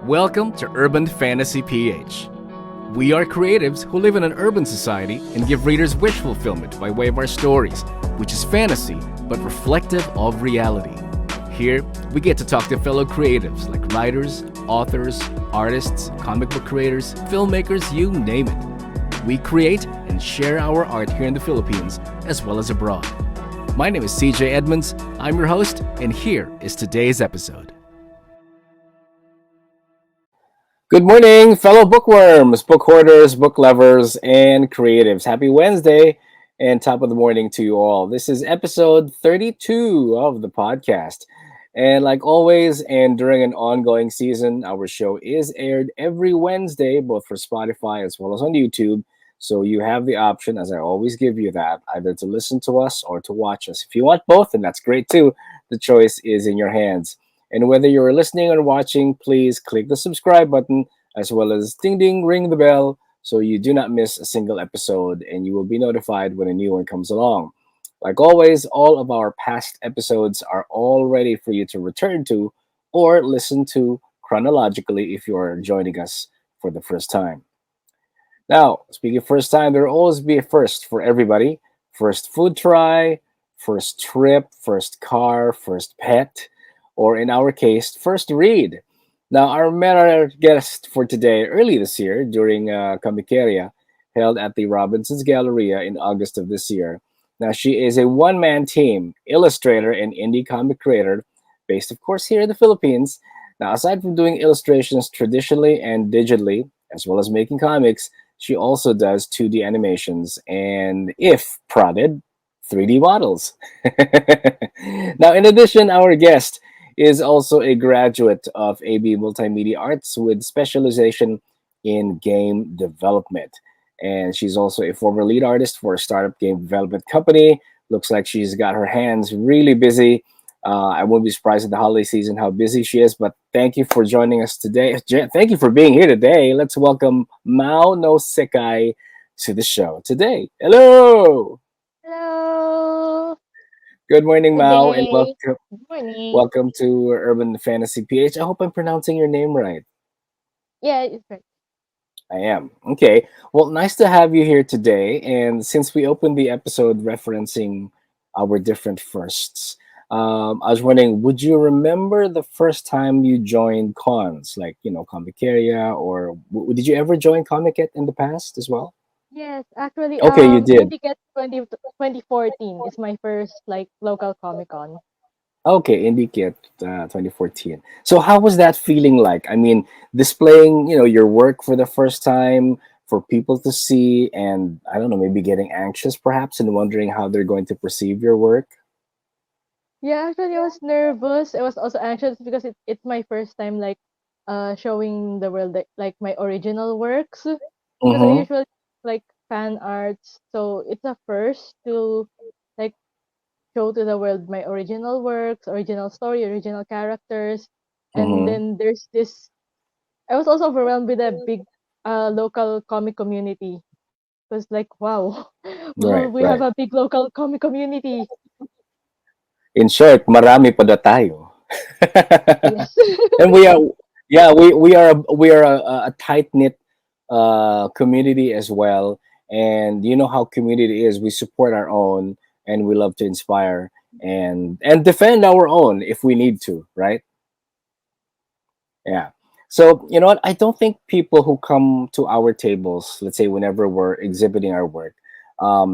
Welcome to Urban Fantasy PH. We are creatives who live in an urban society and give readers wish fulfillment by way of our stories, which is fantasy but reflective of reality. Here, we get to talk to fellow creatives like writers, authors, artists, comic book creators, filmmakers, you name it. We create and share our art here in the Philippines as well as abroad. My name is CJ Edmunds, I'm your host, and here is today's episode. Good morning, fellow bookworms, book hoarders, book lovers, and creatives. Happy Wednesday and top of the morning to you all. This is episode 32 of the podcast. And like always, and during an ongoing season, our show is aired every Wednesday, both for Spotify as well as on YouTube. So you have the option, as I always give you that, either to listen to us or to watch us. If you want both, and that's great too, the choice is in your hands. And whether you're listening or watching, please click the subscribe button as well as ding ding, ring the bell so you do not miss a single episode and you will be notified when a new one comes along. Like always, all of our past episodes are all ready for you to return to or listen to chronologically if you are joining us for the first time. Now, speaking of first time, there will always be a first for everybody. First food try, first trip, first car, first pet, or in our case, first read. Now, our meta guest for today, early this year, during Kamikeria, held at the Robinson's Galleria in August of this year. Now, she is a one-man team, illustrator and indie comic creator, based, of course, here in the Philippines. Now, aside from doing illustrations traditionally and digitally, as well as making comics, she also does 2D animations and, if prodded, 3D models. Now, in addition, our guest is also a graduate of AB Multimedia Arts with specialization in game development. And she's also a former lead artist for a startup game development company. Looks like she's got her hands really busy. I won't be surprised in the holiday season how busy she is, but thank you for joining us today. Thank you for being here today. Let's welcome Maou No Sekai to the show today. Hello! Hello. Good morning, Good Maou, and day. Good morning. welcome to Urban Fantasy PH. I hope I'm pronouncing your name right. Yeah, it's right. I am. Okay. Well, nice to have you here today. And since we opened the episode referencing our different firsts, I was wondering, would you remember the first time you joined cons, like, Comiceria, or did you ever join Comiket in the past as well? Yes, actually, Okay, you did. Indicate 2014 is my first like local Comic Con. Okay, Indicate 2014. So how was that feeling like? I mean, displaying, your work for the first time for people to see and I don't know, maybe getting anxious perhaps and wondering how they're going to perceive your work. Yeah, actually, I was nervous. I was also anxious because it's my first time like showing the world like my original works because I Mm-hmm. usually like fan arts, so it's a first to like show to the world my original works, original story, original characters. And Mm-hmm. then there's this I was also overwhelmed with a big local comic community. It was like, wow, wow, Right, we have right. a big local comic community. In short, marami pa da tayo. Yes. And we are, yeah, we are a tight knit community as well. And you know how community is. We support our own, and we love to inspire and defend our own if we need to, right? Yeah. So you know what? I don't think people who come to our tables, let's say whenever we're exhibiting our work,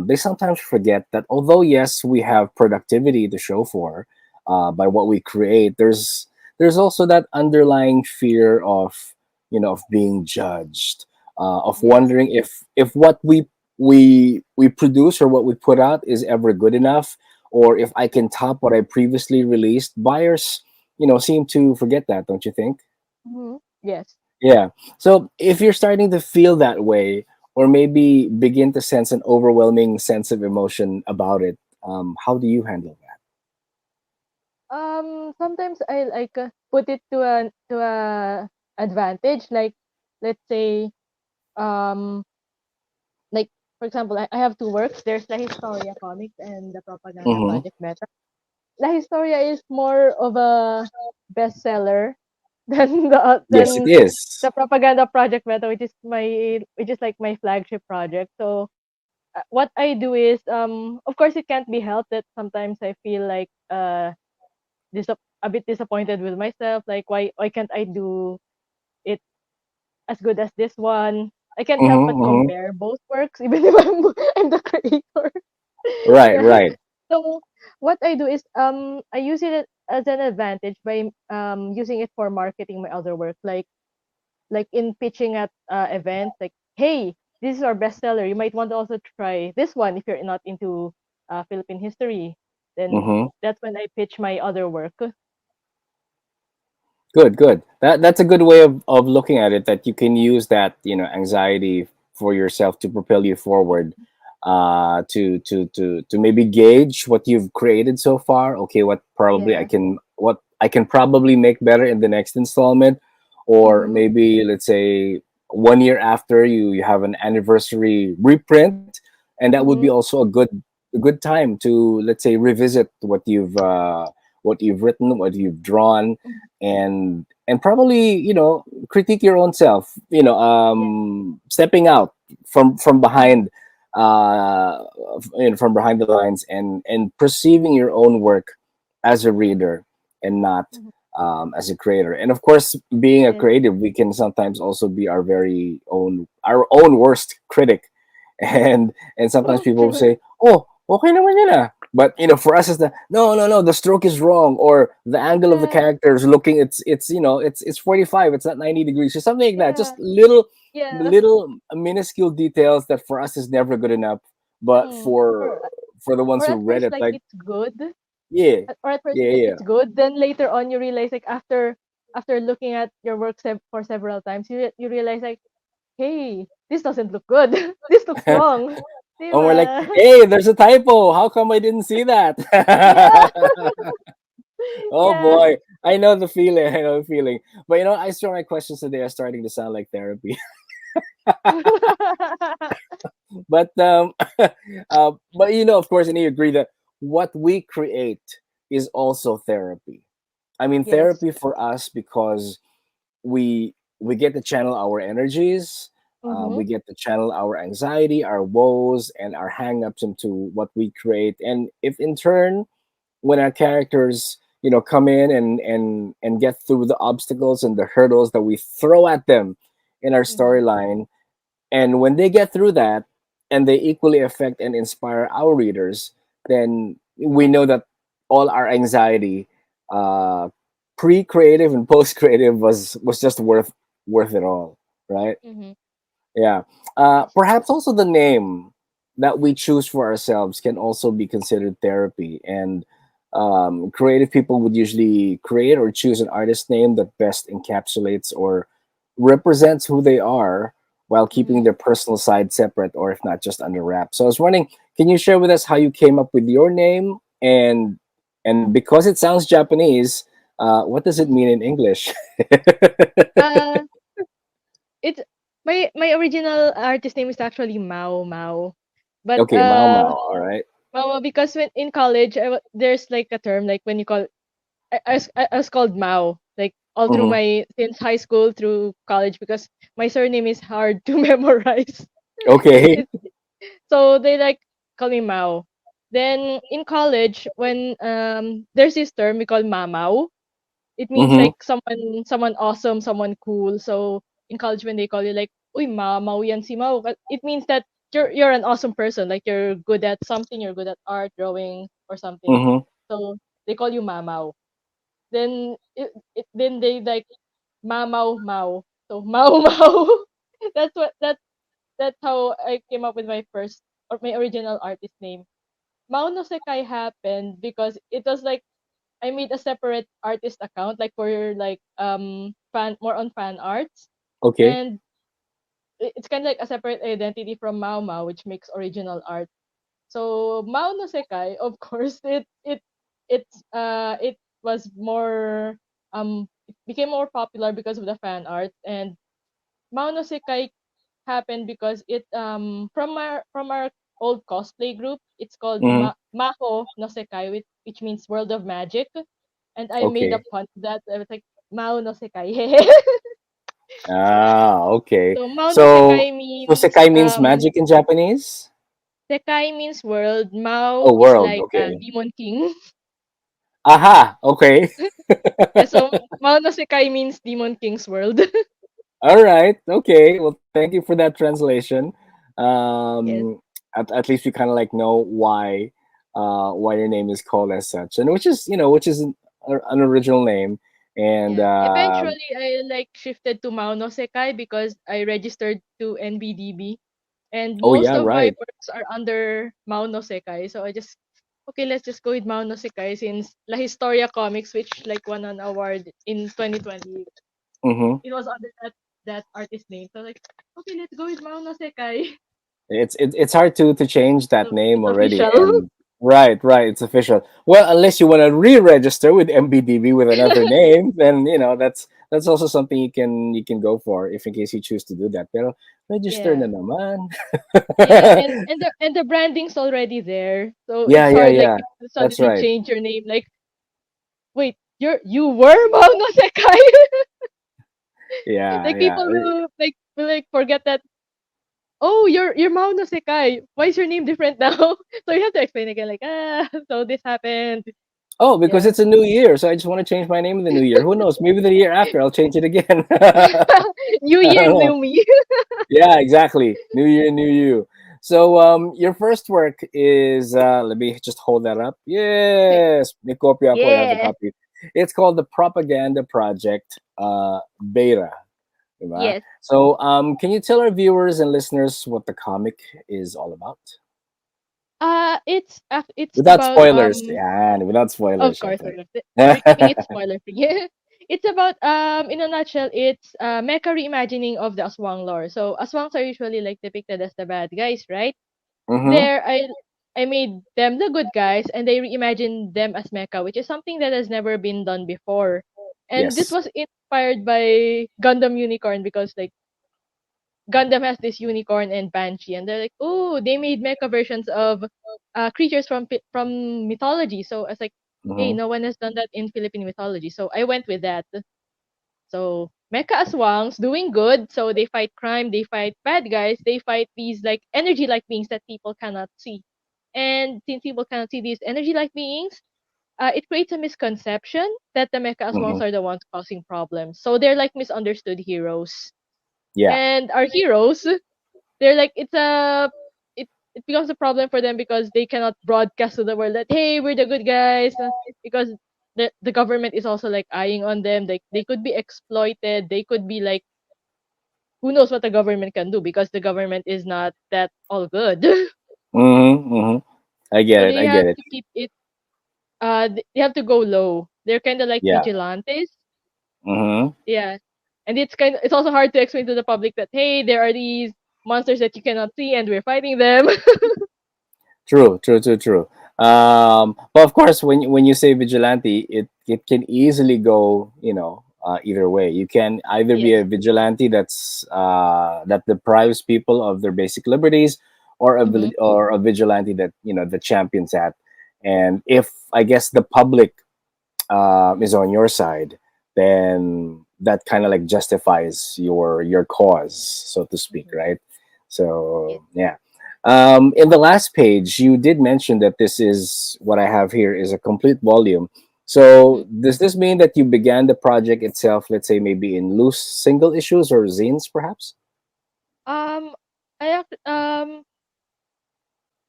they sometimes forget that although yes, we have productivity to show for by what we create, there's also that underlying fear of of being judged, of Yes. wondering if what we produce or what we put out is ever good enough, or if I can top what I previously released. Buyers, seem to forget that, don't you think? Yes. Yeah. So if you're starting to feel that way, or maybe begin to sense an overwhelming sense of emotion about it, how do you handle that? Sometimes I like put it to a advantage. Like, let's say, um, like for example, I have two works. There's the Historia comics and the Propaganda Mm-hmm. Project Meta. La Historia is more of a bestseller Yes, it than is. the propaganda project meta, which is like my flagship project. So what I do is, of course, it can't be helped that sometimes I feel like a bit disappointed with myself. Like, why can't I do it as good as this one? I can't help but Mm-hmm, mm-hmm. compare both works, even if I'm the creator. Right, Right. right. So what I do is, I use it as an advantage by using it for marketing my other work, like in pitching at events, like, hey, this is our bestseller, you might want to also try this one if you're not into Philippine history. Then Mm-hmm. that's when I pitch my other work. Good, good. That's a good way of looking at it. That you can use that, anxiety for yourself to propel you forward, to maybe gauge what you've created so far. Okay, Yeah. what I can probably make better in the next installment, or Mm-hmm. maybe let's say 1 year after you have an anniversary reprint, and that would be Mm-hmm. also a good time to, let's say, revisit what you've written, what you've drawn, and probably, critique your own self, Yeah. stepping out from Mm-hmm. behind, from behind the lines, and perceiving your own work as a reader, and not Mm-hmm. as a creator. And of course, being a Yes. creative, we can sometimes also be our own worst critic. And sometimes people will True. say, oh, okay naman yun ah. But for us, it's the no, no, no. The stroke is wrong, or the angle of the Yeah. character is looking. It's 45. It's not 90 degrees, or something like that. Yeah. Just Yeah. little minuscule details that for us is never good enough, but Mm. for the ones Or who at read first, it, like, like, it's good. yeah, Or at first yeah, yeah. it's good. Then later on, you realize, like, after looking at your work for several times, you realize, like, hey, this doesn't look good. This looks wrong. And we're like, Diba? hey, there's a typo. How come I didn't see that? Yeah. Oh Yeah. boy, I know the feeling. I know the feeling. But I swear my questions today are starting to sound like therapy. But of course, and you agree that what we create is also therapy. I mean, Yes. therapy for us because we get to channel our energies. Mm-hmm. We get to channel our anxiety, our woes, and our hangups into what we create. And if in turn, when our characters come in and get through the obstacles and the hurdles that we throw at them in our Mm-hmm. storyline, and when they get through that and they equally affect and inspire our readers, then we know that all our anxiety, uh, pre-creative and post-creative, was just worth it all, right? Mm-hmm. Yeah. Yes. Perhaps also the name that we choose for ourselves can also be considered therapy. And creative people would usually create or choose an artist name that best encapsulates or represents who they are, while keeping Mm-hmm. their personal side separate, or if not, just under wraps. So I was wondering, can you share with us how you came up with your name? And because it sounds Japanese, what does it mean in English? Uh, it's my original artist name is actually Mao Mao, but Okay, Mao Mao. All right. Mao, because when in college, there's like a term, like, when you call, I was called Mao, like, all through Mm-hmm. my since high school through college, because my surname is hard to memorize. Okay. It's, so they, like, call me Mao. Then in college, when there's this term we call Mamao. It means Mm-hmm. like someone awesome, someone cool. So in college, when they call you, like, "Uy, Mamao yan si Mao," it means that you're an awesome person. Like, you're good at something, you're good at art, drawing, or something. Mm-hmm. So they call you Mamao. Then then they, like, Mamao Mao. So Mao Mao. that's what that's how I came up with my first, or my original artist name. Maou No Sekai happened because it was like I made a separate artist account, like, for, like, fan, more on fan arts, Okay. and it's kind of like a separate identity from Mao Mao, which makes original art. So Mao No Sekai, of course, it was more, it became more popular because of the fan art. And Mao No Sekai happened because it, from our old cosplay group, it's called Mm-hmm. Maho No Sekai, which means world of magic. And I made a Okay. pun to that. I was like, Mao no Sekai. Ah, okay. So Mao no So, Sekai so means Sekai means magic in Japanese? Sekai means world. Oh, Mao is world. like Okay. demon king. Aha. Okay. Yeah, so Mao no Sekai means demon king's world. All right. Okay. Well, thank you for that translation. Yes. At least we kind of like know why your name is called as such, and which is an original name. And Yeah. Eventually I like shifted to Mao no Sekai because I registered to NBDB and oh most yeah, of my right. works are under Mao no Sekai. So I just okay, let's just go with Mao no Sekai since La Historia Comics, which like won an award in 2020, Mm-hmm. it was under that artist name. So like, okay, let's go with Mao no Sekai. It's hard to change that So name it's already, official. and right, it's official. Well, unless you want to re-register with MBDB with another name, then that's also something you can go for if in case you choose to do that. Pero register Yeah. na naman. Yeah, and the branding's already there. So Yeah, it's yeah, hard like yeah. to That's suddenly right. change your name like, wait, you were Mao no Sekai? Yeah, Like yeah. people will like forget that, oh, you're Mao no Sekai. Why is your name different now? So you have to explain again like, so this happened. Oh, because Yeah. it's a new year, so I just want to change my name in the new year. Who knows? Maybe the year after I'll change it again. New I year, don't know. new me. Yeah, exactly. New year, new you. So, your first work is let me just hold that up. Yes, may kopya ako. I have a Yeah. copy. It's called the Propaganda Project Beta. Diba? Yes. So, can you tell our viewers and listeners what the comic is all about? It's Without about spoilers. Yeah, without of spoilers, course, syempre. we're keeping it spoiler free. It's about in a nutshell, it's mecha reimagining of the Aswang lore. So Aswangs are usually like depicted as the bad guys, right? Mm-hmm. There I made them the good guys and they reimagined them as mecha, which is something that has never been done before. And this Yes. was inspired by Gundam Unicorn because like Gundam has this unicorn and banshee, and they're like, oh, they made mecha versions of creatures from mythology. So I was like, hey, Mm-hmm. no one has done that in Philippine mythology. So I went with that. So mecha aswangs doing good. So they fight crime, they fight bad guys, they fight these like energy-like beings that people cannot see. And since people cannot see these energy-like beings, it creates a misconception that the mecha Mm-hmm. aswangs are the ones causing problems. So they're like misunderstood heroes. Yeah. And our heroes, they're like it becomes a problem for them because they cannot broadcast to the world that hey, we're the good guys, because the government is also like eyeing on them. Like they could be exploited, they could be like, who knows what the government can do because the government is not that all good. Mm-hmm. Mm-hmm. I get So it. they I get have it. to keep it they have to go low. They're kind of like Yeah. vigilantes. Mm-hmm. Yeah. And it's also hard to explain to the public that hey, there are these monsters that you cannot see and we're fighting them. True, true, true, true. But of course, when you say vigilante, it can easily go, either way. You can either be Yes. a vigilante that deprives people of their basic liberties, or Mm-hmm. or a vigilante that that champions that. And if I guess the public is on your side, then that kind of like justifies your cause, so to speak, Mm-hmm. right? Yes. So yeah. In the last page, you did mention that this is what I have here is a complete volume. Mm-hmm. So does this mean that you began the project itself, let's say maybe in loose single issues or zines, perhaps? Um,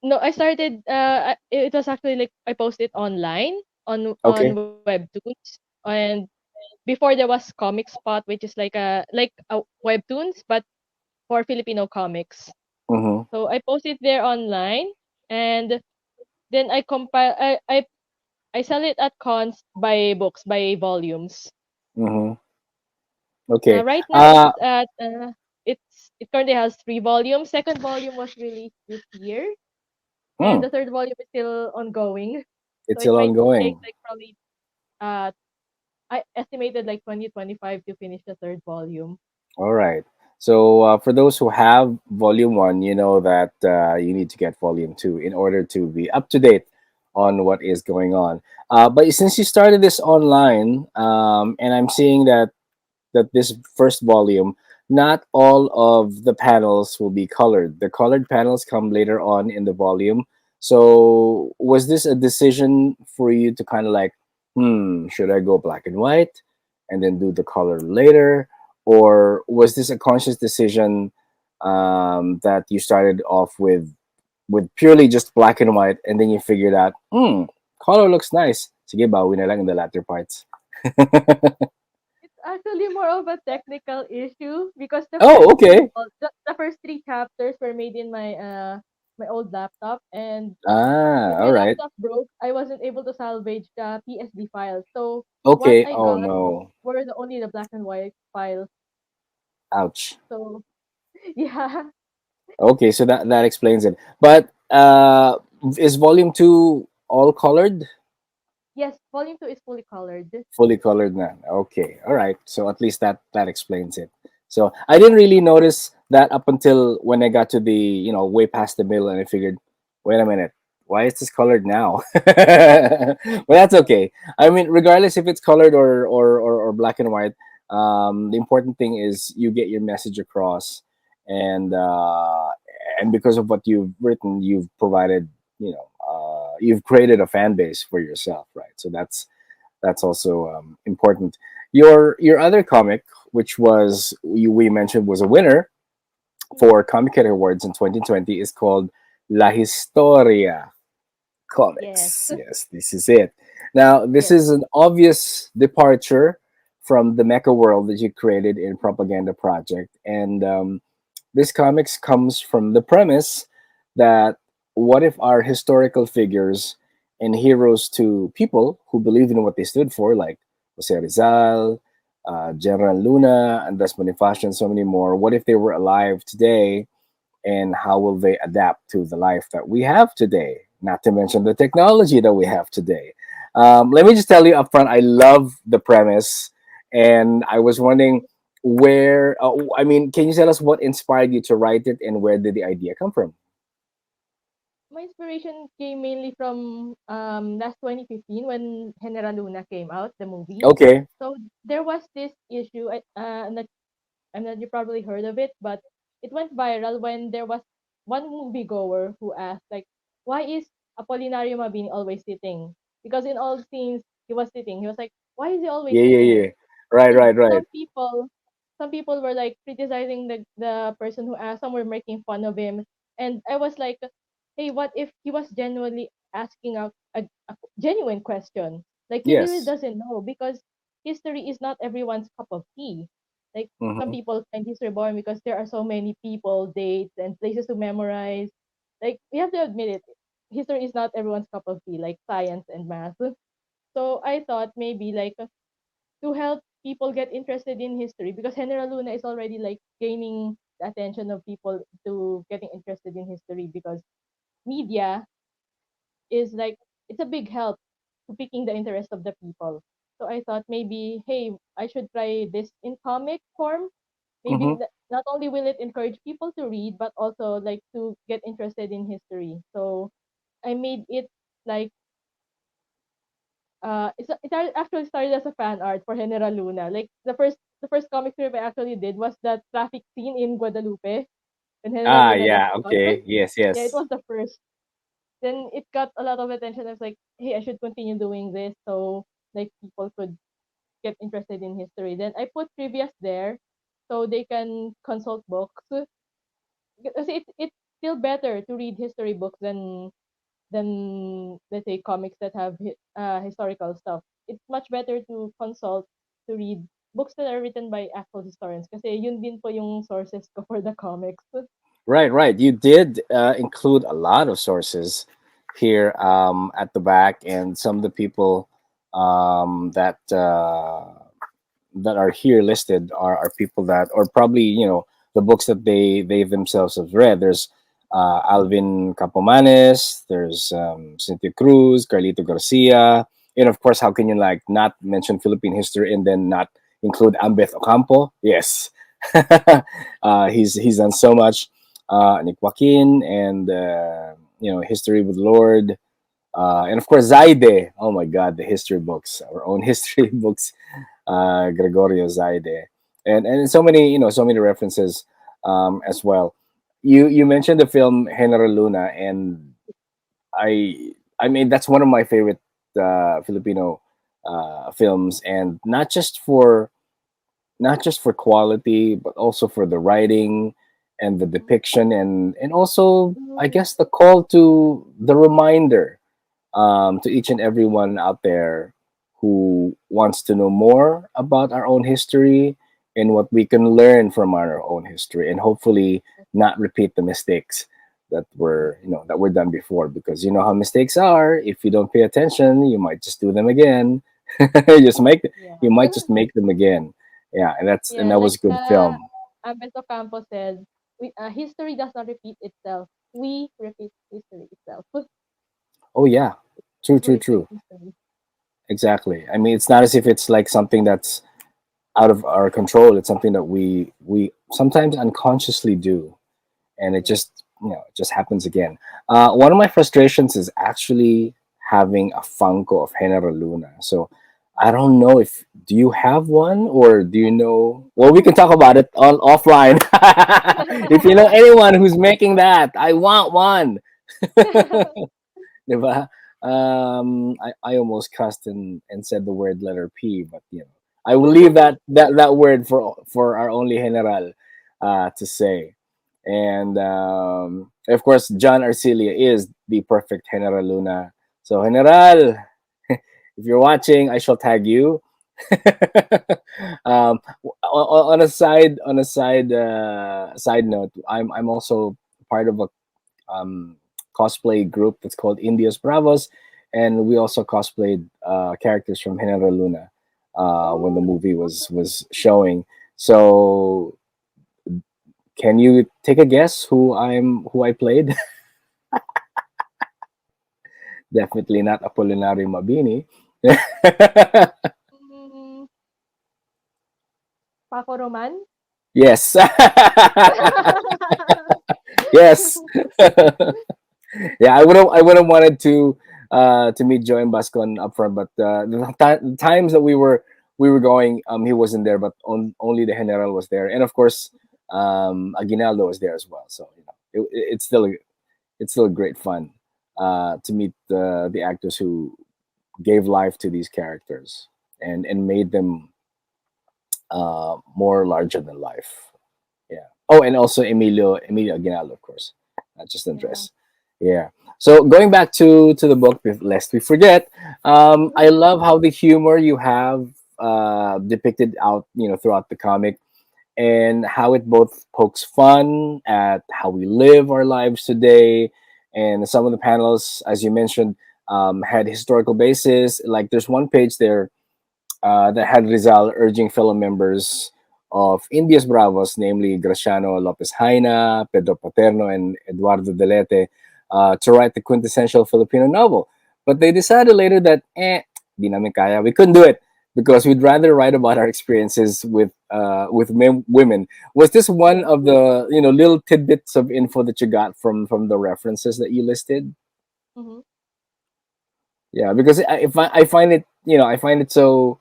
no, I started. It was actually like I posted online on Okay. webtoons, and before there was Comic Spot, which is like a webtoons, but for Filipino comics. Mm-hmm. So I posted there online, and then I compile. I sell it at cons by books by volumes. Mm-hmm. Okay. Right now Uh, it currently has 3 volumes. Second volume was released this year, and hmm, the third volume is still ongoing. it's So it still might take ongoing. like probably uh I estimated like 2025 to finish the third volume. All right. So for those who have volume one, you know that you need to get volume two in order to be up to date on what is going on. But since you started this online, and I'm seeing that this first volume, not all of the panels will be colored. The colored panels come later on in the volume. So was this a decision for you to kind of like, should I go black and white and then do the color later? Or was this a conscious decision that you started off with purely just black and white and then you figured out, color looks nice. Sige, bawi na lang in the latter parts. It's actually more of a technical issue because Oh, okay. the first three chapters were made in my old laptop, and Ah, when all my right. laptop broke, I wasn't able to salvage the PSD files. So what Okay. I Oh got no. were only the black and white files. Ouch. So yeah. Okay, so that explains it. But is volume 2 all colored? Yes, volume 2 is fully colored. Fully colored now. Okay, all right. So at least that explains it. So I didn't really notice that up until when I got to the way past the middle, and I figured, wait a minute, why is this colored now? But that's okay. I mean, regardless if it's colored or black and white, the important thing is you get your message across, and because of what you've written, you've provided, you've created a fan base for yourself, right? So that's also important. Your other comic, which we mentioned was a winner for Comic Kid Awards in 2020, is called La Historia Yes. Comics. Yes, this is it. Now, this Yes. is an obvious departure from the mecha world that you created in Propaganda Project, and this comics comes from the premise that what if our historical figures and heroes to people who believed in what they stood for, like Jose Rizal, General Luna, Andres Bonifacio, and so many more, what if they were alive today, and how will they adapt to the life that we have today? Not to mention the technology that we have today. Let me just tell you up front, I love the premise, and I was wondering where. I mean, can you tell us what inspired you to write it, and where did the idea come from? My inspiration came mainly from last 2015 when General Luna came out, the movie. Okay. So there was this issue. I'm not you probably heard of it, but it went viral when there was one moviegoer who asked like, why is Apolinario Mabini always sitting? Because in all scenes he was sitting. He was like, why is he always Yeah, yeah, sitting? yeah. Right, And right, right. some people were like criticizing the person who asked. Some were making fun of him, and I was like, hey, what if he was genuinely asking a genuine question? Like he really Yes. doesn't know, because history is not everyone's cup of tea. Like some Mm-hmm. people find history boring because there are so many people, dates, and places to memorize. Like we have to admit it, history is not everyone's cup of tea, like science and math. So I thought maybe like to help people get interested in history, because General Luna is already like gaining the attention of people to getting interested in history, because media is like it's a big help to piquing the interest of the people. So I thought maybe, hey, I should try this in comic form. Maybe Mm-hmm. not only will it encourage people to read, but also like to get interested in history. So I made it like actually started as a fan art for General Luna. Like the first comic strip I actually did was that traffic scene in Guadalupe when General Ah, Luna gets yeah. shot. Okay. Yes, Yeah, it yes. was the first. Then it got a lot of attention. I was like, hey, I should continue doing this so like people could get interested in history. Then I put trivias there so they can consult books. Because it's still better to read history books than let's say comics that have historical stuff. It's much better to consult to read books that are written by actual historians, kasi yun din po yung sources ko for the comics. Right, right. You did include a lot of sources here at the back, and some of the people that are here listed are people that, or probably the books that they themselves have read. There's Alvin Capomanes, there's Cynthia Cruz, Carlito Garcia, and of course, how can you like not mention Philippine history and then not include Ambeth Ocampo? Yes, he's done so much. Nick Joaquin and history with Lord. And of course Zaide. Oh my God, the history books, our own history books. Gregorio Zaide, and so many, so many references Mhm. as well. You mentioned the film General Luna, and I mean that's one of my favorite Filipino films, and not just for quality, but also for the writing and the Mhm. depiction, and also I Mhm. guess the call to the reminder to each and everyone out there who wants to know more about our own history and what we can learn from our own history, and hopefully not repeat the mistakes that were done before, because you know how mistakes are. If you don't pay attention, you might just do them again. you just make Yeah. you might just make them again. Yeah, and Yeah, that like was a good film. Alberto Campos said, history does not repeat itself. We repeat history itself. Oh yeah, true, We true, repeat true. history. Exactly. I mean, it's not as if it's like something that's out of our control. It's something that we sometimes unconsciously do, and it Yes. just happens again. One of my frustrations is actually having a Funko of General Luna. So I don't know if do you have one, or do you know? Well, we can talk about it on offline. If you know anyone who's making that, I want one. Diba? I almost cussed and said the word letter P, but I will leave that word for our only General to say. And of course, John Arcilia is the perfect General Luna. So, General, if you're watching, I shall tag you. On a side note, I'm also part of a um, cosplay group that's called Indios Bravos, and we also cosplayed characters from General Luna when the Oh, movie was showing. So, can you take a guess who I played? Definitely not Apollinario Mabini. mm, Paco Roman. Yes, yes. Yeah, I would have wanted to meet Joe and Bascon up front, but the times that we were going, he wasn't there, but only the General was there, and of course, Aguinaldo was there as well. So it's still great fun to meet the actors who gave life to these characters and made them more larger than life. Yeah. Oh, and also Emilio Aguinaldo, of course, not just Yeah. Andres. Yeah. So going back to the book, lest we forget, I Mhm. love how the humor you have depicted out, throughout the comic, and how it both pokes fun at how we live our lives today, and some of the panels, as you mentioned, had historical basis. Like there's one page there that had Rizal urging fellow members of Indios Bravos, namely Graciano Lopez Haina, Pedro Paterno, and Eduardo Delete, to write the quintessential Filipino novel. But they decided later that, di namin kaya. We couldn't do it because we'd rather write about our experiences with women. Was this one Yeah. of the little tidbits of info that you got from the references that you listed? Mhm. Yeah, because I find it so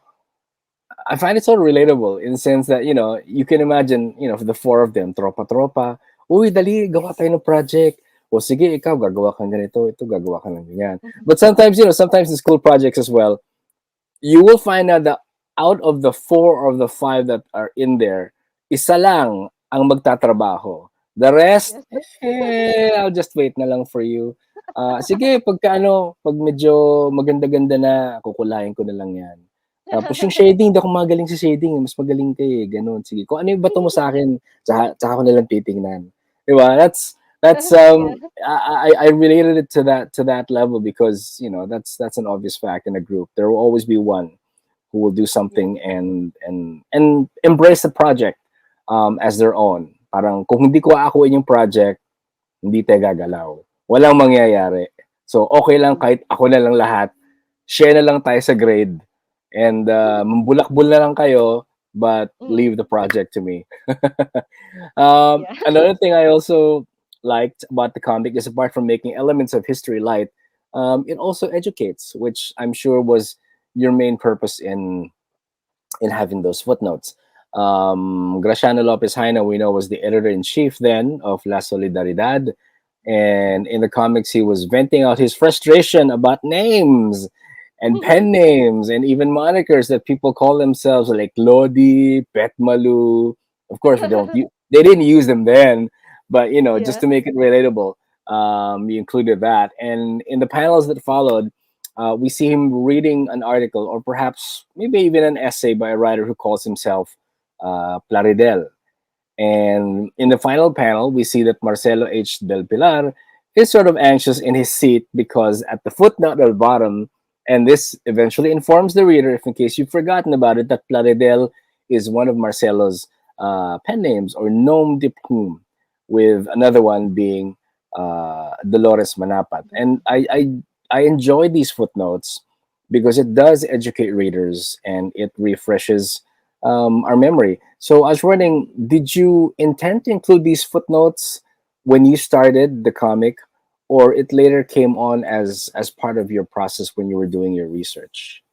relatable in the sense that, you can imagine, for the four of them, tropa-tropa, uy, dali, gawa tayo ng project. O sige, ikaw, gagawa kang ganito, ito, gagawa ka ng ganyan. Mhm. But sometimes in school projects as well, you will find out that out of the four or the five that are in there, isa lang ang magtatrabaho. The rest, Yes. I'll just wait na lang for you. Sige, pag medyo maganda-ganda na, kukulayan ko na lang yan. Tapos yung shading, di ako magaling sa shading. Mas magaling ka eh. Ganun. Sige, kung ano yung bato mo sa akin, tsaka ko na lang titingnan. Diba? Yeah. I related it to that level because that's an obvious fact in a group. There will always be one who will do Yeah. something and embrace the project as their own. Parang kung hindi ko aakuin yung project, hindi tayo gagalaw. Walang mangyayari. So okay lang True. kahit ako na lang lahat. Share na lang tayo sa grade and mambulakbul na lang kayo but Mm. leave the project to me. Yeah. Another thing I also liked about the comic is apart from making elements of history light, it also educates, which I'm sure was your main purpose in having those footnotes. Graciano Lopez Jaina, we know, was the editor in chief then of La Solidaridad. And in the comics, he was venting out his frustration about names and pen names and even monikers that people call themselves, like Lodi, Petmalu. Of course, they didn't use them then, but just Yeah. to make it relatable, we included that. And in the panels that followed, we see him reading an article or perhaps maybe even an essay by a writer who calls himself Plaridel. And in the final panel, we see that Marcelo H. Del Pilar is sort of anxious in his seat because at the footnote at the bottom, and this eventually informs the reader, if in case you've forgotten about it, that Plaridel is one of Marcelo's pen names or nom de plume, with another one being Dolores Manapat. And I enjoy these footnotes because it does educate readers and it refreshes our memory. So I was wondering, did you intend to include these footnotes when you started the comic, or it later came on as part of your process when you were doing your research?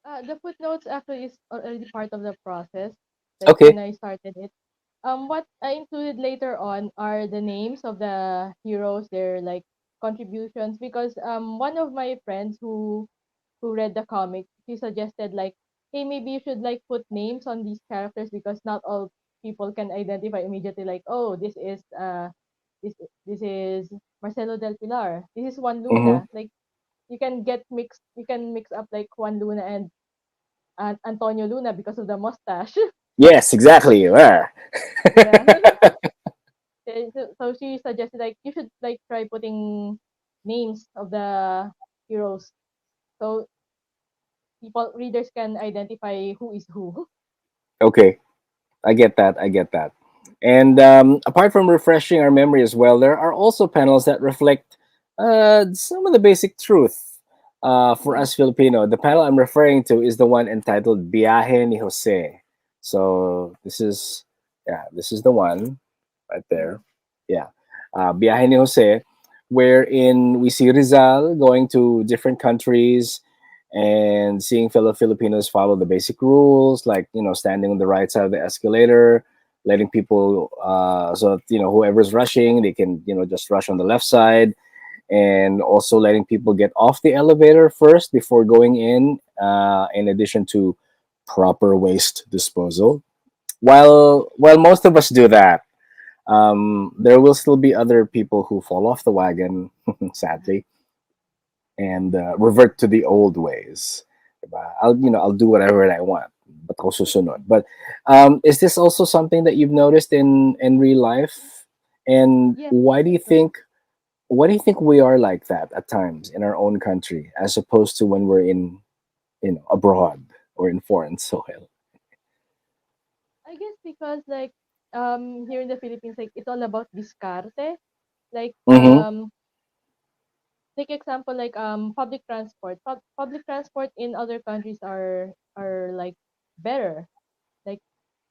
The footnotes actually is already part of the process, like when Okay. I started it. What I included later on are the names of the heroes, their like contributions, because one of my friends who read the comic, she suggested like, hey, maybe you should like put names on these characters because not all people can identify immediately. Like, oh, this this is Marcelo del Pilar. This is Juan Mm-hmm. Luna. Like you can mix up like Juan Luna and Antonio Luna because of the mustache. Yes, exactly. Ah. Yeah. So she suggested like you should like try putting names of the heroes so people readers can identify who is who. Okay. I get that. I get that. And apart from refreshing our memory as well, there are also panels that reflect some of the basic truth for Mm, us Filipino. The panel I'm referring to is the one entitled Biyahe ni Jose. So this is the one right mm, there. Yeah. Biyahe ni Jose, wherein we see Rizal going to different countries and seeing fellow Filipinos follow the basic rules, like standing on the right side of the escalator, letting people so that, whoever's rushing, they can just rush on the left side, and also letting people get off the elevator first before going in. In addition to proper waste disposal, while most of us do that, there will still be other people who fall off the wagon, sadly, and revert to the old ways. Diba? I'll do whatever I want, but also sunod. But is this also something that you've noticed in real life? And yeah. why do you think we are like that at times in our own country, as opposed to when we're in abroad or in foreign soil? I guess because like here in the Philippines like it's all about discarte. Like Mm-hmm. take example like public transport. Public transport in other countries are like better. Like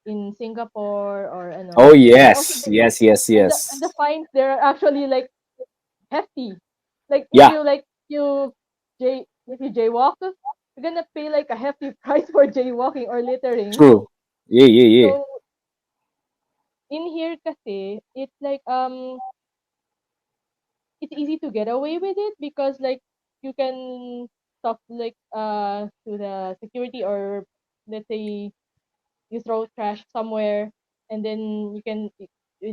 in Singapore or Oh and also yes, yes, yes, and yes. the fines there are actually like hefty. Like Yeah, if you jaywalk, you're gonna pay like a hefty price for jaywalking or littering. true. Yeah, yeah, yeah. So in here kasi, it's like it's easy to get away with it because like you can talk like to the security or let's say you throw trash somewhere and then you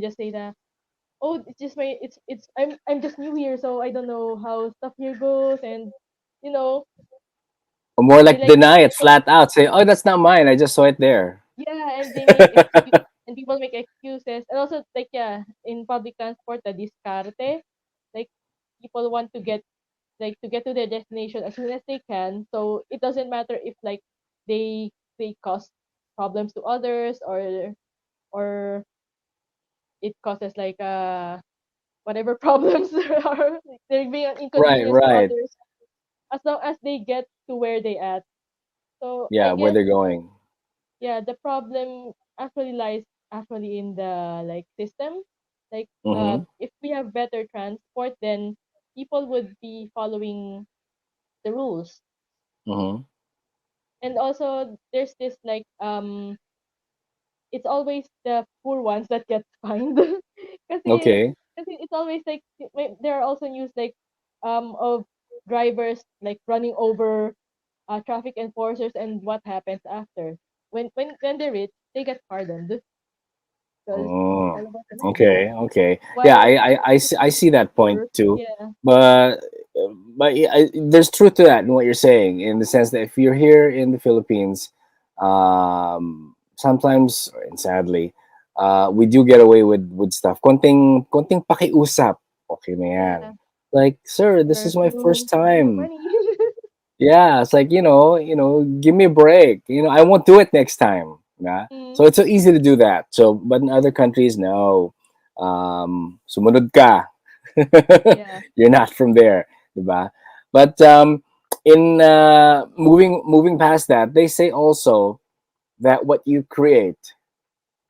just say that, oh, it's just my it's I'm just new here, so I don't know how stuff here goes, and you know Or more they like like deny it people, flat out. Say, "Oh, that's not mine. I just saw it there." yeah, and they make excuse and people make excuses, and also like yeah, in public transport the discarte, like people want to get to their destination as soon as they can, so it doesn't matter if like they cause problems to others or it causes like whatever problems there are, like, they're being an Right, inconvenience to right. others as long as they get to where they at. So I Yeah, where guess they're going. yeah, the problem actually lies actually in the like system. Like Mm-hmm. if we have better transport, then people would be following the rules. Mm-hmm. And also there's this like it's always the poor ones that get fined. kasi Okay. kasi it's always like there are also news like of drivers like running over traffic enforcers, and what happens after when they're rich they get pardoned because it's Oh, all about the money. okay, okay. Yeah, While I see that point poor, too, yeah, but there's truth to that in what you're saying, in the sense that if you're here in the Philippines, sometimes and sadly, we do get away with stuff. Konting pakiusap, okay na yan. yeah, Like, sir, this is my first perfume, give me your time. money. Yeah, it's like, give me a break. I won't do it next time. Yeah. mm, So it's so easy to do that. So, but in other countries, no. Sumunod ka. yeah. You're not from there, diba? But in moving past that, they say also that what you create,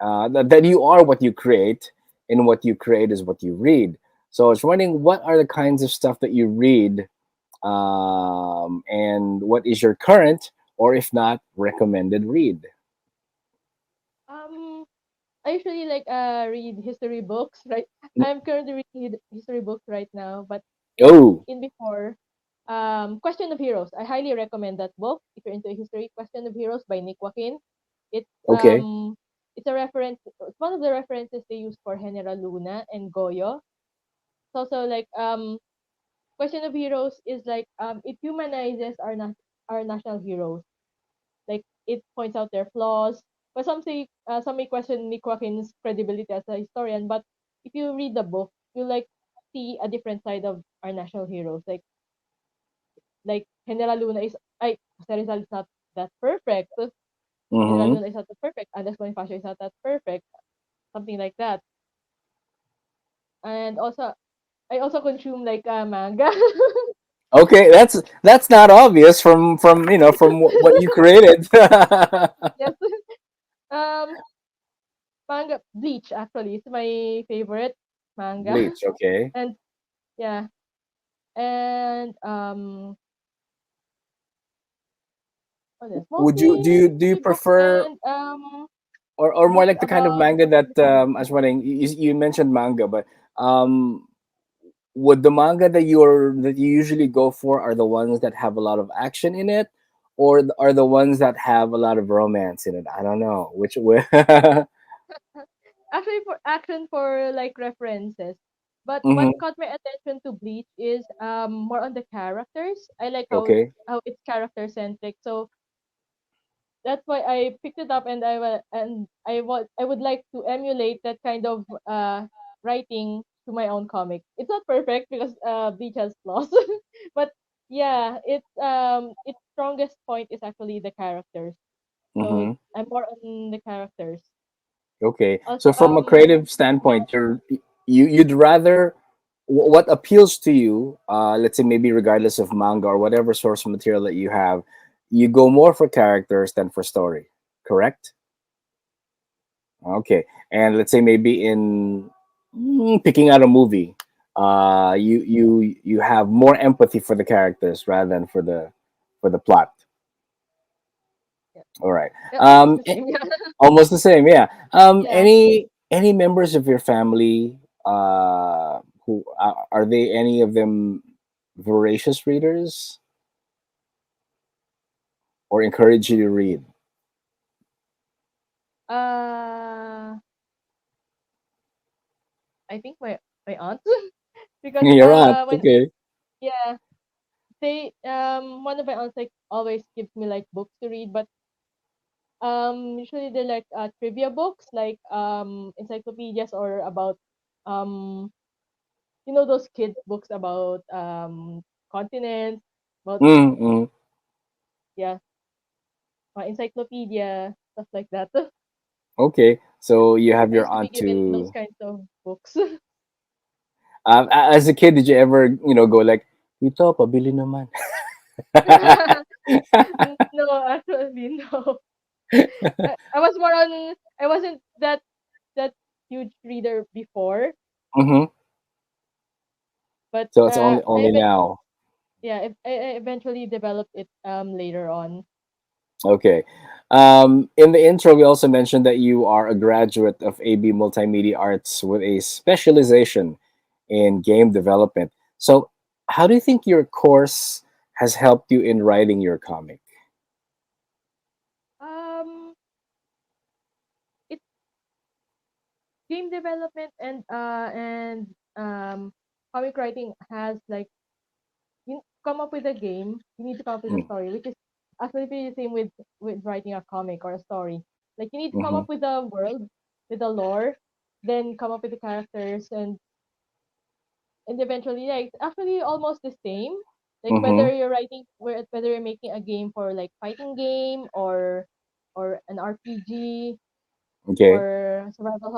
that you are what you create, and what you create is what you read. So I was wondering, what are the kinds of stuff that you read, and what is your current, or if not, recommended read? um I usually like read history books, right? I'm currently reading history books right now, but Oh, in before, Question of Heroes. I highly recommend that book if you're into history. Question of Heroes by Nick Joaquin. It's okay. it's a reference. It's one of the references they use for General Luna and Goyo. It's also like Question of Heroes is like it humanizes our national heroes. Like it points out their flaws. But some may question Nick Joaquin's credibility as a historian. But if you read the book, you like see a different side of our national heroes. Like General Luna is I Jose Rizal is not that perfect. General Mm-hmm. Luna is not that perfect. Andres Bonifacio is not that perfect. Something like that. And also I also consume like manga. Okay, that's not obvious from what you created. Yes. Um Manga Bleach actually is my favorite manga. Bleach. Okay. And yeah. And what else? Would you do Mostly you do you history books prefer, and or more books like the kind of about manga that, mythology. I was wondering, you mentioned manga, but um would the manga that you usually go for are the ones that have a lot of action in it, or are the ones that have a lot of romance in it? I don't know which way. Actually, for action for like references. But what Hmm. caught my attention to Bleach is more on the characters. I like Okay. how it's character centric. So that's why I picked it up, and I would like to emulate that kind of writing to my own comic. It's not perfect because Bleach has flaws, but yeah, its strongest point is actually the characters. So Hmm. I'm more on the characters. Okay. Also, So from a creative yeah, standpoint, you'd rather, what appeals to you, let's say maybe regardless of manga or whatever source material that you have, you go more for characters than for story, correct? Okay. And let's say maybe in, picking out a movie, you have more empathy for the characters rather than for the plot. yeah, All right. yeah, almost the same. Yeah, Almost the same, yeah. yeah. Any members of your family, who, are they, any of them voracious readers, or encourage you to read? Uh, I think my aunt because You're right. when Okay. yeah they one of my aunts like always gives me like books to read, but usually they're like trivia books like encyclopedias or about um those kids books about continents, about Mm-hmm. yeah encyclopedia stuff like that. Okay. So you have I your used to be aunt given those to. kinds of books. As a kid, did you ever, go like, Ito, pabili naman? No, actually no. I was more on I wasn't that huge reader before. Mm-hmm. But So it's only now. I eventually developed it later on. Okay. In the intro, we also mentioned that you are a graduate of AB Multimedia Arts with a specialization in game development. So, how do you think your course has helped you in writing your comic? Um, it's game development and comic writing has like you come up with a game, you need to come up with a Mm, story, which is actually pretty the same with writing a comic or a story. Like you need to come mm-hmm, up with a world, with a lore, then come up with the characters and eventually like it's actually almost the same. Like mm-hmm. whether you're making a game for like fighting game or an RPG Okay. or survival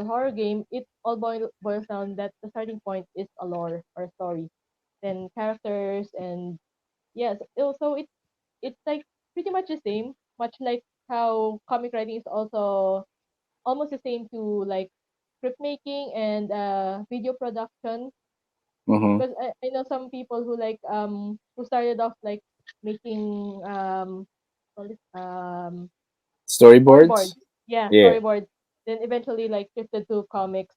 horror game, it all boils down that the starting point is a lore or a story, then characters and yes. Also, it's like pretty much the same, much like how comic writing is also almost the same to like script making and video production. Mm-hmm. Because I know some people who started off like making what is storyboards. Storyboards. Yeah, Yeah. storyboards. Then eventually like shifted to comics.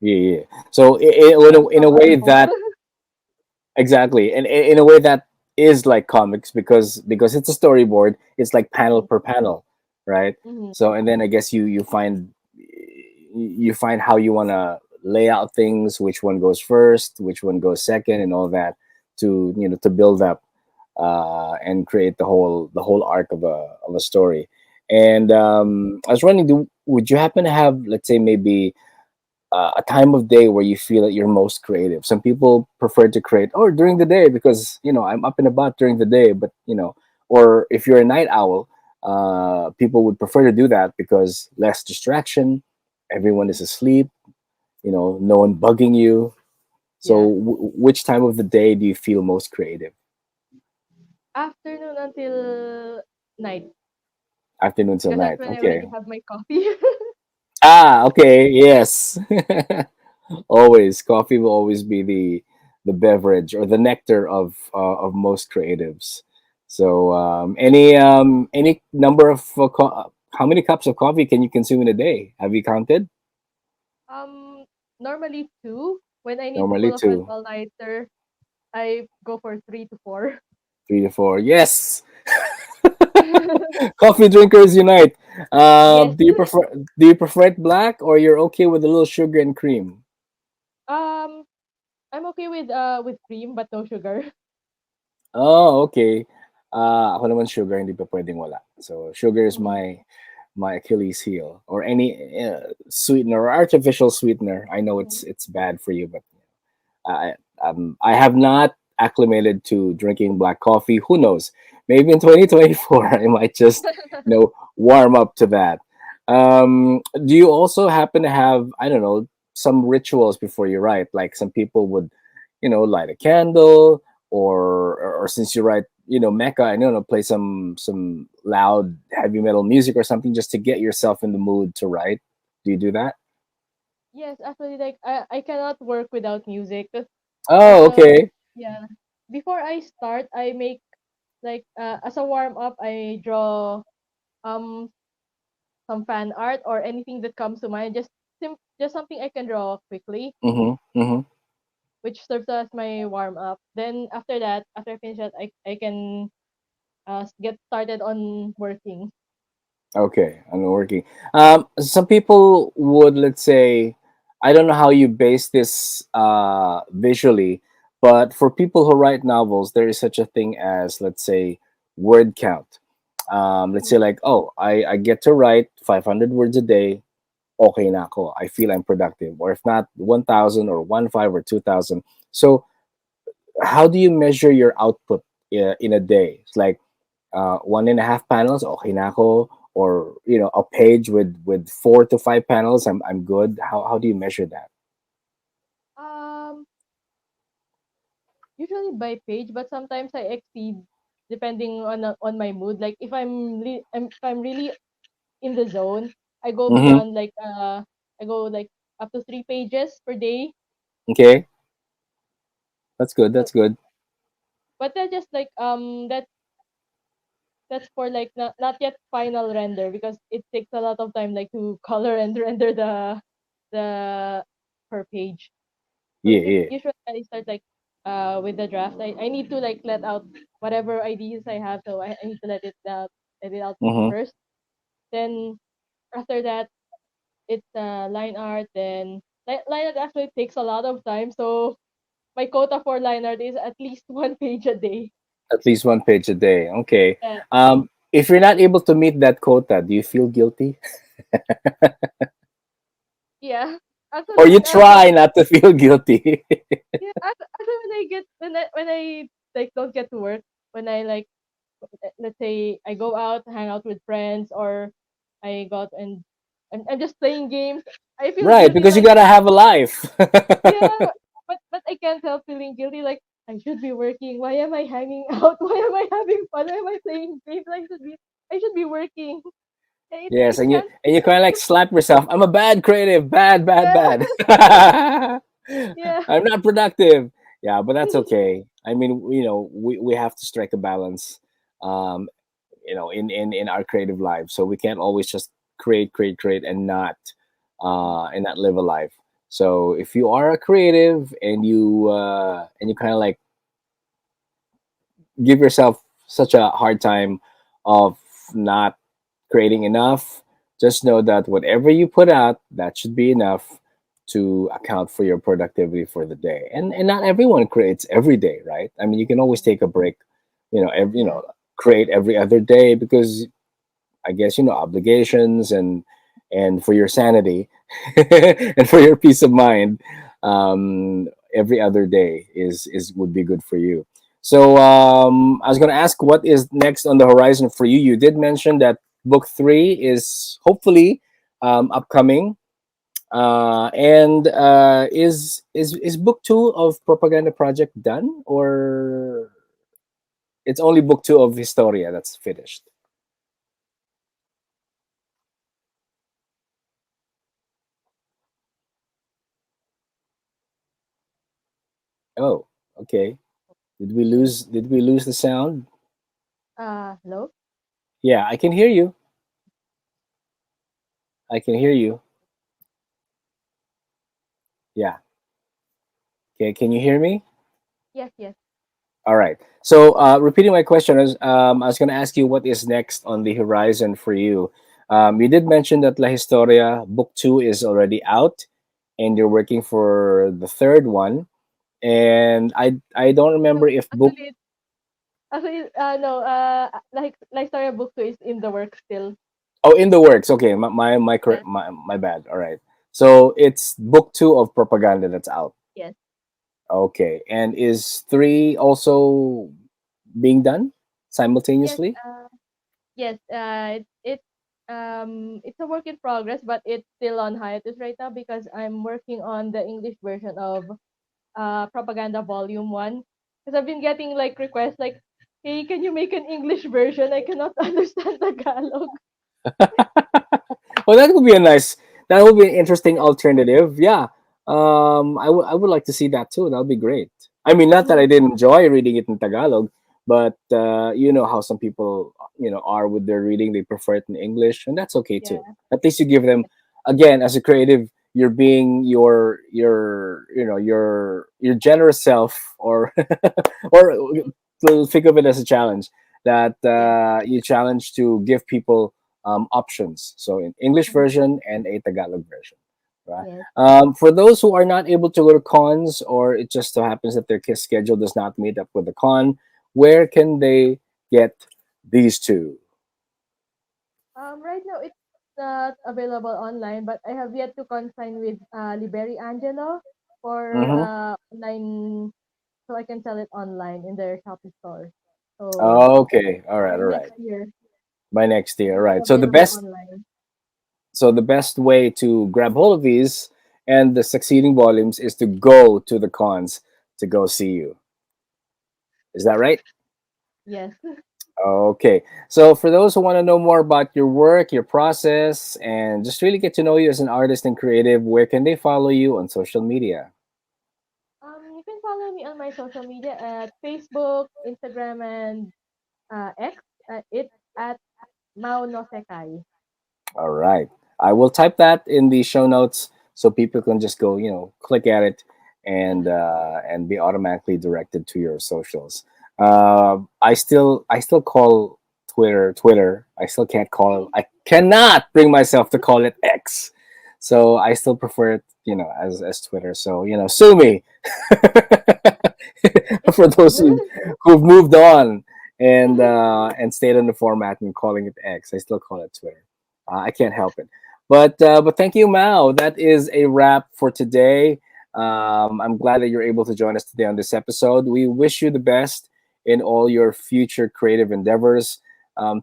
Yeah. Yeah. So, Some in a some are way both. that exactly, and in a way that is like comics because it's a storyboard. It's like panel Mm-hmm. per panel, right? Mm-hmm. So, and then I guess you find how you want to lay out things, which one goes first, which one goes second, and all that to to build up and create the whole arc of a story. And I was wondering, would you happen to have, let's say, maybe a time of day where you feel that you're most creative? Some people prefer to create during the day because I'm up and about during the day, but or if you're a night owl, people would prefer to do that because less distraction, everyone is asleep, no one bugging you. So, Yeah. which time of the day do you feel most creative? Afternoon until night, Afternoon till because that's night. when I Okay. already have my coffee. Okay. Yes. Always, coffee will always be the beverage or the nectar of most creatives. So, any number of how many cups of coffee can you consume in a day? Have you counted? um, Normally two. When I need to Normally pull up an two, all-nighter, I go for 3 to 4. 3 to 4. Yes, coffee drinkers unite. Yes. Do you prefer it black, or you're okay with a little sugar and cream? Um, I'm okay with cream but no sugar. Oh, okay. Ako naman sugar, hindi pa pwedeng wala. So, sugar is Mhm. my Achilles heel. Or any sweetener or artificial sweetener. I know Mhm. it's bad for you, but I have not acclimated to drinking black coffee. Who knows? Maybe in 2024, I might just warm up to that. Do you also happen to have, I don't know, some rituals before you write? Like some people would, light a candle, or since you write, mecha, I don't know, play some loud heavy metal music or something just to get yourself in the mood to write. Do you do that? Yes, actually, like I cannot work without music. Oh, okay. Yeah. Before I start, I make like as a warm up, I draw um some fan art or anything that comes to mind. Just something I can draw quickly, Mm-hmm. Mm-hmm. which serves as my warm up. Then after that, after I finish that, I can get started on working. Okay, I'm working. Some people would, let's say, I don't know how you base this visually, but for people who write novels, there is such a thing as, let's say, word count. Let's say, Mhm. like, oh, I get to write 500 words a day. Okay na ako. I feel I'm productive. Or if not, 1,000 or 1,500 or 2,000. So, how do you measure your output in a day? It's like, 1.5 panels, okay na ako. Or a page with 4 to 5 panels, I'm good. How do you measure that? Um, Usually by page, but sometimes I exceed depending on my mood. Like if I'm really in the zone, I go Mm-hmm. beyond I go like up to 3 pages per day. Okay. That's good. So, That's good. but that just like that's for like not yet final render because it takes a lot of time like to color and render the per page. So Yeah, yeah. usually I start like with the draft. I need to like let out whatever ideas I have. So I need to let it out Mm-hmm. first. Then after that it's line art. Then line art actually takes a lot of time. So my quota for line art is at least one page a day. At least one page a day. Okay. Uh, If you're not able to meet that quota, do you feel guilty? yeah. Or Actually, you try not to feel guilty? yeah. Actually, when I like don't get to work, when I like let's say I go out, hang out with friends, or I go out and I'm just playing games. I feel Right, guilty because you like gotta have a life. yeah, but I can't help feeling guilty like I should be working. Why am I hanging out? Why am I having fun? Why am I playing games? I should be working. Yes, It and you can't and you kind of like slap yourself. I'm a bad creative, bad, bad, yeah bad. yeah I'm not productive. Yeah, but that's okay. I mean, we have to strike a balance, um, in our creative lives. So we can't always just create, and not live a life. So if you are a creative and you kind of like give yourself such a hard time of not creating enough, just know that whatever you put out, that should be enough to account for your productivity for the day. And not everyone creates every day, right? I mean, you can always take a break, yeah create every other day because I guess obligations and for your sanity and for your peace of mind. Every other day is would be good for you. So I was going to ask what is next on the horizon for you. You did mention that book three is hopefully upcoming. And is book two of Propaganda Project done, or it's only book two of Historia that's finished? Oh, okay. Did we lose the sound? hello. Yeah, I can hear you. I can hear you. Yeah. Okay, can you hear me? Yes, yes. All right. So, repeating my question, I was going to ask you what is next on the horizon for you. You did mention that La Historia book two is already out, and you're working for the third one. And I don't No, remember if book actually no like story book two is in the work still. oh, in the works. Okay, Yes, my bad. All right. So it's book two of Propaganda that's out. yes, Okay, and is three also being done yes. simultaneously? Yes. It's a work in progress, but it's still on hiatus right now because I'm working on the English version of Propaganda Volume One. Because I've been getting like requests like, "Hey, can you make an English version? I cannot understand Tagalog." Well, that would be an interesting alternative. Yeah, I would like to see that too. That would be great. I mean, not that I Mm-hmm. didn't enjoy reading it in Tagalog, but you know how some people are with their reading. They prefer it in English, and that's okay too. Yeah. At least you give them, again, as a creative, you're being your generous self, or to think of it as a challenge that Yes. you challenge to give people options. So in English Mhm. version and a Tagalog version, right? Yes. For those who are not able to go to cons, or it just so happens that their schedule does not meet up with the con, where can they get these two? Right now it's not available online, but I have yet to consign with Liberi Angelo for Mm-hmm. online, so I can sell it online in their Shopee store. So Okay, all right, by all right. next year, By next it year, all will be right. available online. So the best way to grab hold of these and the succeeding volumes is to go to the cons to go see you. Is that right? Yes. Okay. So for those who want to know more about your work, your process, and just really get to know you as an artist and creative, where can they follow you on social media? You can follow me on my social media at Facebook, Instagram, and X. It's at Maou No Sekai. All right. I will type that in the show notes so people can just go, click at it and be automatically directed to your socials. I still call Twitter Twitter. I still can't call it. I cannot bring myself to call it X. So I still prefer it, as Twitter. So sue me It's for those good. who've moved on and stayed on the format and calling it X. I still call it Twitter. I can't help it. But thank you, Mao. That is a wrap for today. I'm glad that you're able to join us today on this episode. We wish you the best in all your future creative endeavors.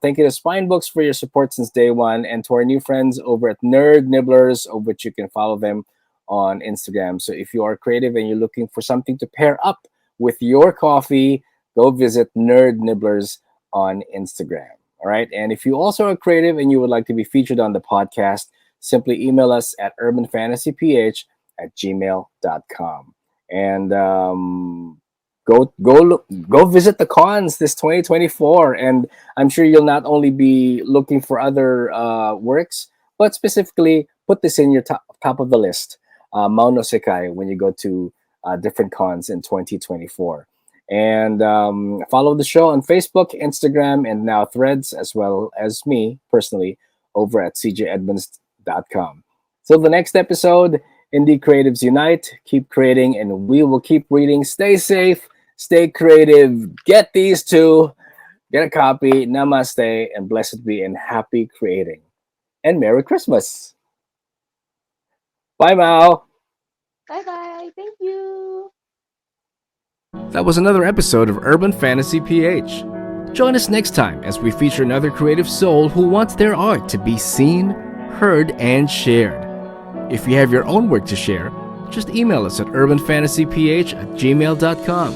Thank you to Spine Books for your support since day one, and to our new friends over at Nerd Nibblers, of which you can follow them on Instagram. So if you are creative and you're looking for something to pair up with your coffee, go visit Nerd Nibblers on Instagram. All right. And if you also are creative and you would like to be featured on the podcast, simply email us at urbanfantasyph@gmail.com. And go visit the cons this 2024. And I'm sure you'll not only be looking for other works, but specifically put this in your top of the list, Maou No Sekai, when you go to different cons in 2024. And follow the show on Facebook, Instagram, and now Threads, as well as me personally over at cjedmunds.com. Till the next episode, Indie Creatives Unite. Keep creating, and we will keep reading. Stay safe, stay creative. Get these two, get a copy. Namaste, and blessed be, and happy creating. And Merry Christmas. Bye, Mao. Bye bye. Thank you. That was another episode of Urban Fantasy PH. Join us next time as we feature another creative soul who wants their art to be seen, heard, and shared. If you have your own work to share, just email us at urbanfantasyph@gmail.com.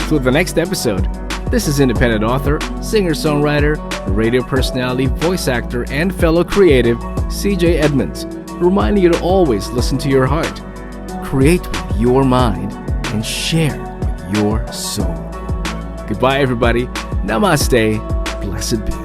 Till the next episode, this is independent author, singer-songwriter, radio personality, voice actor, and fellow creative, CJ Edmunds, reminding you to always listen to your heart, create with your mind, and share with your soul. Goodbye, everybody. Namaste. Blessed be.